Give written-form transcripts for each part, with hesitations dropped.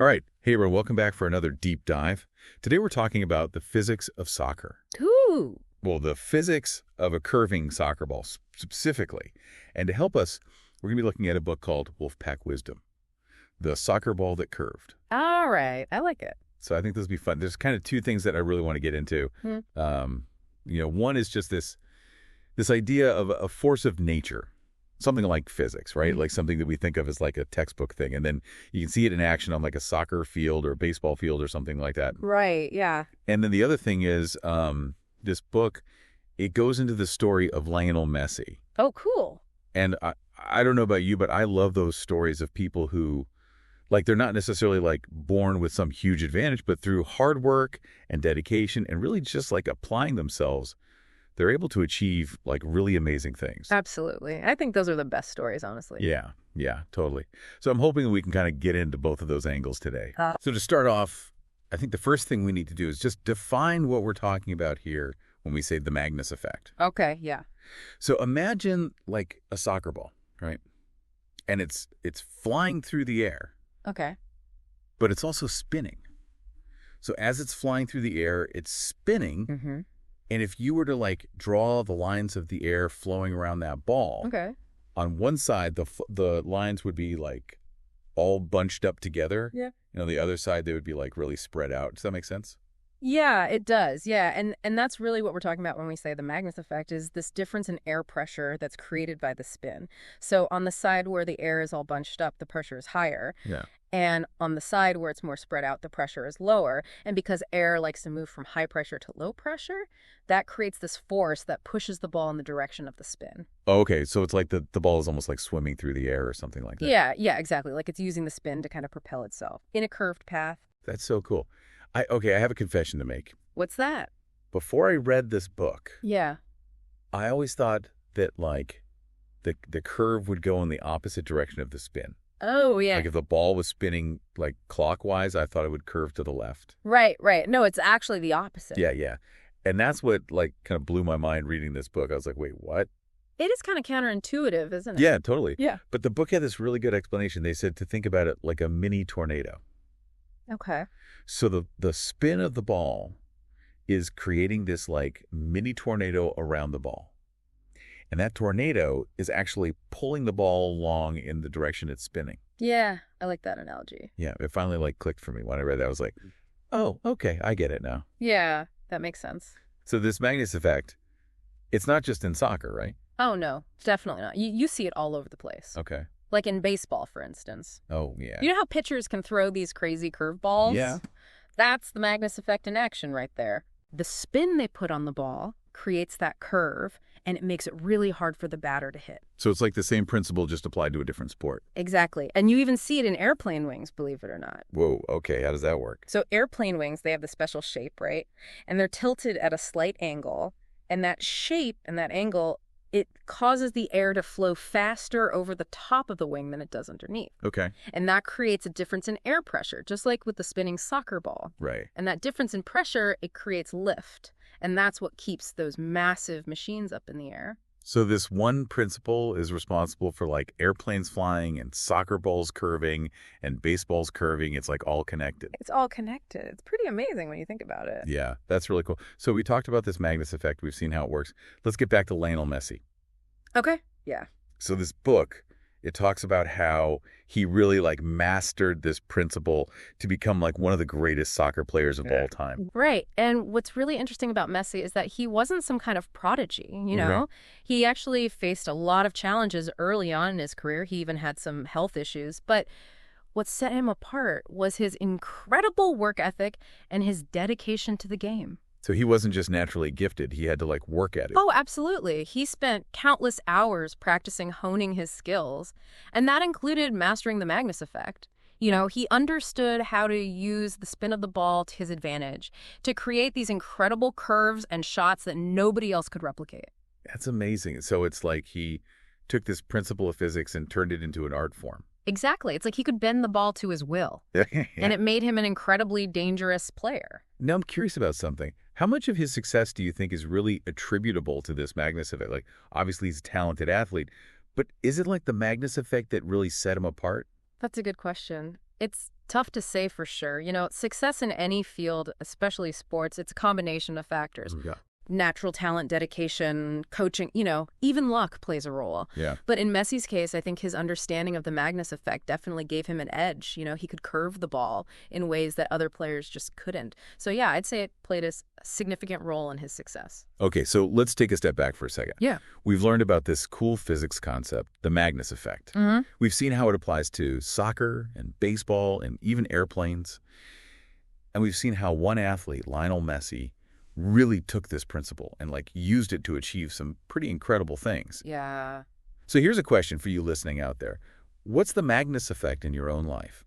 All right. Hey, everyone. Welcome back for another deep dive. Today we're talking about the physics of soccer. Ooh. Well, the physics of a curving soccer ball specifically. And to help us, we're going to be looking at a book called Wolfpack Wisdom, The Soccer Ball That Curved. All right. I like it. So I think this will be fun. There's kind of two things that I really want to get into. One is just this idea of a force of nature, something like physics, right? Like something that we think of as like a textbook thing. And then you can see it in action on like a soccer field or a baseball field or something like that. Right. Yeah. And then the other thing is this book, it goes into the story of Lionel Messi. Oh, cool. And I don't know about you, but I love those stories of people who, like, they're not necessarily like born with some huge advantage, but through hard work and dedication and really just like applying themselves, they're able to achieve like really amazing things. Absolutely. I think those are the best stories, honestly. Yeah, totally. So I'm hoping that we can kind of get into both of those angles today. So to start off, I think the first thing we need to do is just define what we're talking about here when we say the Magnus Effect. Okay. Yeah. So imagine like a soccer ball, right? And it's flying through the air, Okay. but it's also spinning. So as it's flying through the air, it's spinning. Mm-hmm. And if you were to like draw the lines of the air flowing around that ball, Okay. on one side, the lines would be like all bunched up together. Yeah. And on the other side, they would be like really spread out. Does that make sense? Yeah, it does. Yeah. And that's really what we're talking about when we say the Magnus Effect is this difference in air pressure that's created by the spin. So on the side where the air is all bunched up, the pressure is higher. Yeah. And on the side where it's more spread out, the pressure is lower. And because air likes to move from high pressure to low pressure, that creates this force that pushes the ball in the direction of the spin. Oh, okay. So it's like the ball is almost like swimming through the air or something like that. Yeah, exactly. Like it's using the spin to kind of propel itself in a curved path. That's so cool. I have a confession to make. What's that? Before I read this book, Yeah. I always thought that like the curve would go in the opposite direction of the spin. Oh, yeah. Like if the ball was spinning like clockwise, I thought it would curve to the left. Right. No, it's actually the opposite. Yeah. And that's what like kind of blew my mind reading this book. I was like, wait, what? It is kind of counterintuitive, isn't it? Yeah, totally. Yeah. But the book had this really good explanation. They said to think about it like a mini tornado. Okay. So the spin of the ball is creating this like mini tornado around the ball. And that tornado is actually pulling the ball along in the direction it's spinning. Yeah, I like that analogy. Yeah, it finally like clicked for me when I read that. I was like, oh, okay, I get it now. Yeah, that makes sense. So this Magnus Effect, it's not just in soccer, right? Oh, no, definitely not. You see it all over the place. Okay. Like in baseball, for instance. Oh, yeah. You know how pitchers can throw these crazy curveballs? Yeah. That's the Magnus Effect in action right there. The spin they put on the ball creates that curve, and it makes it really hard for the batter to hit. So it's like the same principle just applied to a different sport. Exactly. And you even see it in airplane wings, believe it or not. Whoa, okay, how does that work? So airplane wings, they have the special shape, right? And they're tilted at a slight angle. And that shape and that angle, it causes the air to flow faster over the top of the wing than it does underneath. Okay. And that creates a difference in air pressure, just like with the spinning soccer ball. Right. And that difference in pressure, it creates lift. And that's what keeps those massive machines up in the air. So this one principle is responsible for like airplanes flying and soccer balls curving and baseballs curving. It's like all connected. It's all connected. It's pretty amazing when you think about it. Yeah, that's really cool. So we talked about this Magnus Effect. We've seen how it works. Let's get back to Lionel Messi. Okay. Yeah. So this book, it talks about how he really like mastered this principle to become like one of the greatest soccer players of all time. Right. And what's really interesting about Messi is that he wasn't some kind of prodigy, you know? He actually faced a lot of challenges early on in his career. He even had some health issues. But what set him apart was his incredible work ethic and his dedication to the game. So he wasn't just naturally gifted. He had to like work at it. Oh, absolutely. He spent countless hours practicing honing his skills, and that included mastering the Magnus Effect. You know, he understood how to use the spin of the ball to his advantage to create these incredible curves and shots that nobody else could replicate. That's amazing. So it's like he took this principle of physics and turned it into an art form. Exactly. It's like he could bend the ball to his will, and it made him an incredibly dangerous player. Now I'm curious about something. How much of his success do you think is really attributable to this Magnus Effect? Like, obviously he's a talented athlete, but is it like the Magnus Effect that really set him apart? That's a good question. It's Tough to say for sure. Success in any field, especially sports, it's a combination of factors. Yeah. Natural talent, dedication, coaching, even luck plays a role. Yeah. But in Messi's case, I think his understanding of the Magnus Effect definitely gave him an edge. He could curve the ball in ways that other players just couldn't. So yeah, I'd say it played a significant role in his success. Okay, so let's take a step back for a second. Yeah. We've learned about this cool physics concept, the Magnus Effect. Mm-hmm. We've seen how it applies to soccer and baseball and even airplanes. And we've seen how one athlete, Lionel Messi, really took this principle and used it to achieve some pretty incredible things. Yeah. So here's a question for you listening out there. What's the Magnus Effect in your own life?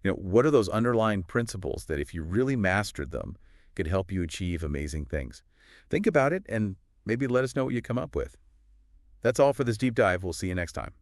What are those underlying principles that if you really mastered them could help you achieve amazing things? Think about it and maybe let us know what you come up with. That's all for this deep dive. We'll see you next time.